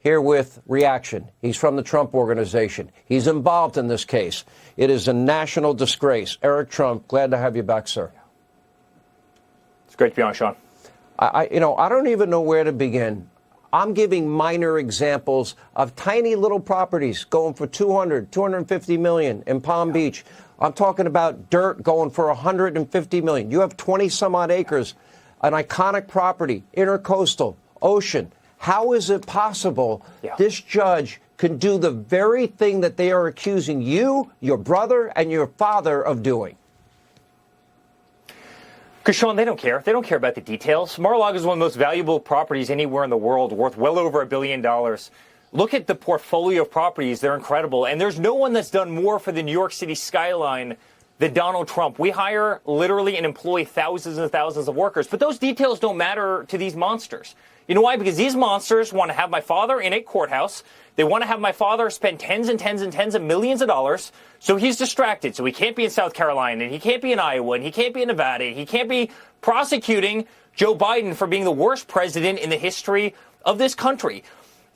here with reaction. He's from the Trump Organization. He's involved in this case. It is a national disgrace. Eric Trump, glad to have you back, sir. It's great to be on, Sean. I don't even know where to begin. I'm giving minor examples of tiny little properties going for 250 million in Palm Beach. I'm talking about dirt going for 150 million. You have 20 some odd acres, an iconic property, intercoastal, ocean. How is it possible this judge can do the very thing that they are accusing you, your brother, and your father of doing? Because, Sean, they don't care. They don't care about the details. Mar-a-Lago is one of the most valuable properties anywhere in the world, worth well over $1 billion. Look at the portfolio of properties. They're incredible. And there's no one that's done more for the New York City skyline than Donald Trump. We hire literally and employ thousands and thousands of workers. But those details don't matter to these monsters. You know why? Because these monsters want to have my father in a courthouse. They want to have my father spend tens and tens and tens of millions of dollars. So he's distracted. So he can't be in South Carolina, and he can't be in Iowa, and he can't be in Nevada. He can't be prosecuting Joe Biden for being the worst president in the history of this country.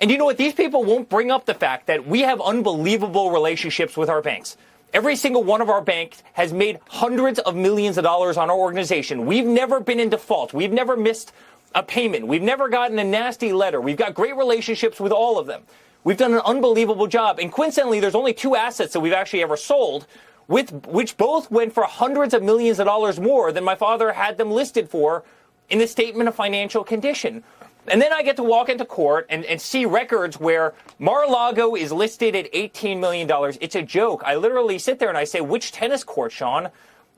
And you know what? These people won't bring up the fact that we have unbelievable relationships with our banks. Every single one of our banks has made hundreds of millions of dollars on our organization. We've never been in default. We've never missed a payment. We've never gotten a nasty letter. We've got great relationships with all of them. We've done an unbelievable job. And coincidentally, there's only 2 assets that we've actually ever sold, which both went for hundreds of millions of dollars more than my father had them listed for in the statement of financial condition. And then I get to walk into court and see records where Mar-a-Lago is listed at $18 million. It's a joke. I literally sit there and I say, which tennis court, Sean?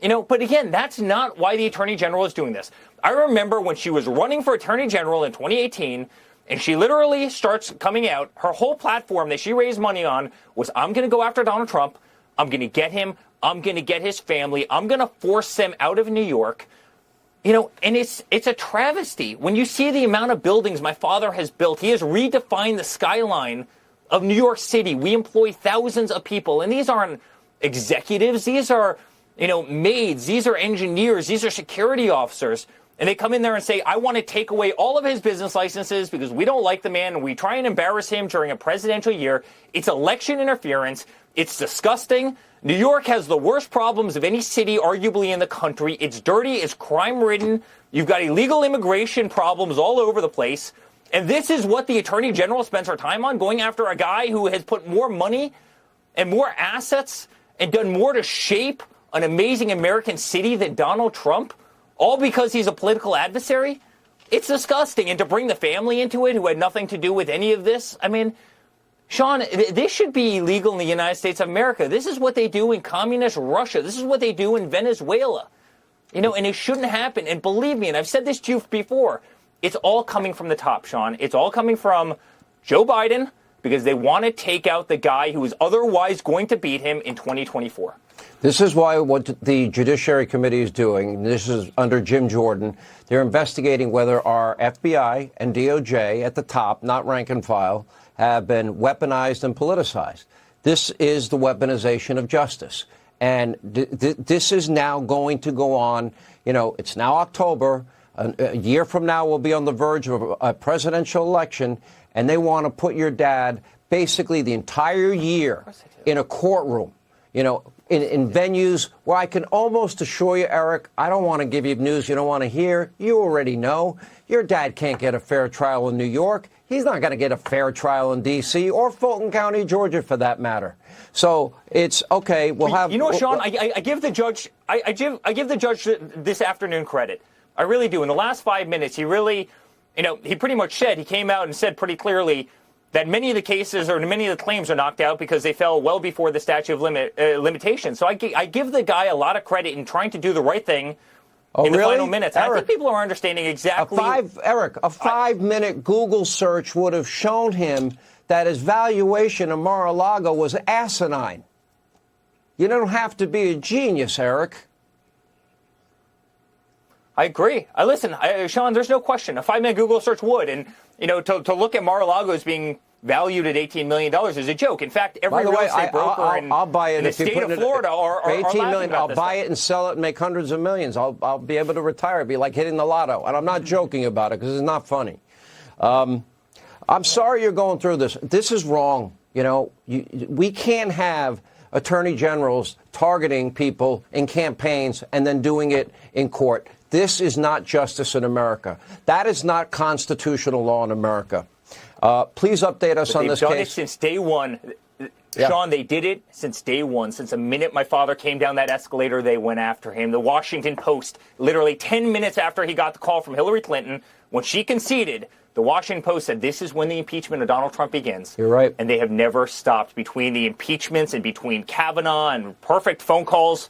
You know, but again, that's not why the Attorney General is doing this. I remember when she was running for Attorney General in 2018, and she literally starts coming out, her whole platform that she raised money on was, I'm going to go after Donald Trump. I'm going to get him. I'm going to get his family. I'm going to force them out of New York. You know, and it's a travesty. When you see the amount of buildings my father has built, he has redefined the skyline of New York City. We employ thousands of people, and these aren't executives. These are, you know, maids. These are engineers. These are security officers. And they come in there and say, I want to take away all of his business licenses because we don't like the man and we try and embarrass him during a presidential year. It's election interference. It's disgusting. New York has the worst problems of any city, arguably, in the country. It's dirty. It's crime-ridden. You've got illegal immigration problems all over the place. And this is what the Attorney General spends her time on, going after a guy who has put more money and more assets and done more to shape an amazing American city than Donald Trump, all because he's a political adversary? It's disgusting. And to bring the family into it who had nothing to do with any of this, I mean, Sean, this should be illegal in the United States of America. This is what they do in communist Russia. This is what they do in Venezuela. You know, and it shouldn't happen. And believe me, and I've said this to you before, it's all coming from the top, Sean. It's all coming from Joe Biden because they want to take out the guy who is otherwise going to beat him in 2024. This is why what the Judiciary Committee is doing, this is under Jim Jordan, they're investigating whether our FBI and DOJ at the top, not rank and file, have been weaponized and politicized. This is the weaponization of justice. And this is now going to go on. You know, it's now October. A year from now, we'll be on the verge of a presidential election, and they want to put your dad basically the entire year in a courtroom, you know, in venues where I can almost assure you, Eric, I don't want to give you news you don't want to hear. You already know. Your dad can't get a fair trial in New York. He's not going to get a fair trial in D.C. or Fulton County, Georgia, for that matter. So it's okay. We'll have. You know what, Sean? I give the judge. I give the judge this afternoon credit. I really do. In the last 5 minutes, he really, you know, he pretty much said, he came out and said pretty clearly that many of the cases or many of the claims are knocked out because they fell well before the statute of limitations. So I give the guy a lot of credit in trying to do the right thing in the final minutes. Eric, I think people are understanding exactly. A 5-minute Google search would have shown him that his valuation of Mar-a-Lago was asinine. You don't have to be a genius, Eric. I agree. Listen, Sean, there's no question. A 5-minute Google search would. And, you know, to look at Mar-a-Lago as being valued at $18 million is a joke. In fact, every real estate broker in the state of Florida are $18 million. I'll buy stuff. it and sell it and make hundreds of millions. I'll be able to retire. It'd be like hitting the lotto. And I'm not joking about it because it's not funny. I'm sorry you're going through this. This is wrong. You know, we can't have attorney generals targeting people in campaigns and then doing it in court. This is not justice in America. That is not constitutional law in America. Please update us on this case. They've done it since day one. Yeah. Sean, they did it since day one. Since the minute my father came down that escalator, they went after him. The Washington Post, literally 10 minutes after he got the call from Hillary Clinton, when she conceded, the Washington Post said this is when the impeachment of Donald Trump begins. You're right. And they have never stopped between the impeachments and between Kavanaugh and perfect phone calls.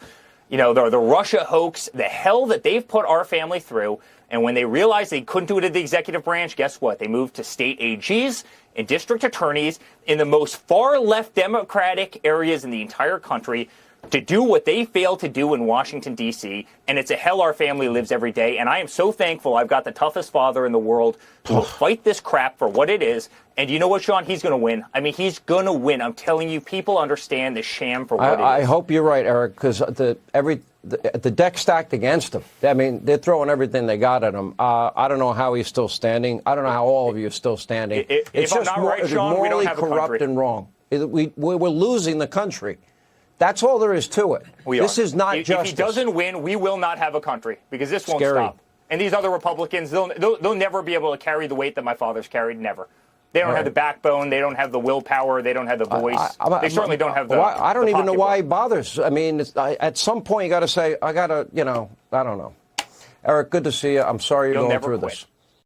You know, the Russia hoax, the hell that they've put our family through. And when they realized they couldn't do it in the executive branch, guess what? They moved to state AGs and district attorneys in the most far-left Democratic areas in the entire country to do what they failed to do in Washington, D.C., and it's a hell our family lives every day. And I am so thankful I've got the toughest father in the world who will fight this crap for what it is. And you know what, Sean? He's going to win. I mean, he's going to win. I'm telling you, people understand the sham for what it is. I hope you're right, Eric, because the deck stacked against him. I mean, they're throwing everything they got at him. I don't know how he's still standing. I don't know how all of you are still standing. If I'm not right, Sean, we don't have a country. Morally corrupt and wrong. We're losing the country. That's all there is to it. This is not justice. If he doesn't win, we will not have a country because this won't stop. And these other Republicans, they'll never be able to carry the weight that my father's carried. Never. They don't have the backbone. They don't have the willpower. They don't have the voice. They certainly don't have the. I don't even know why he bothers. I mean, at some point you got to say, I don't know. Eric, good to see you. I'm sorry you're going through this.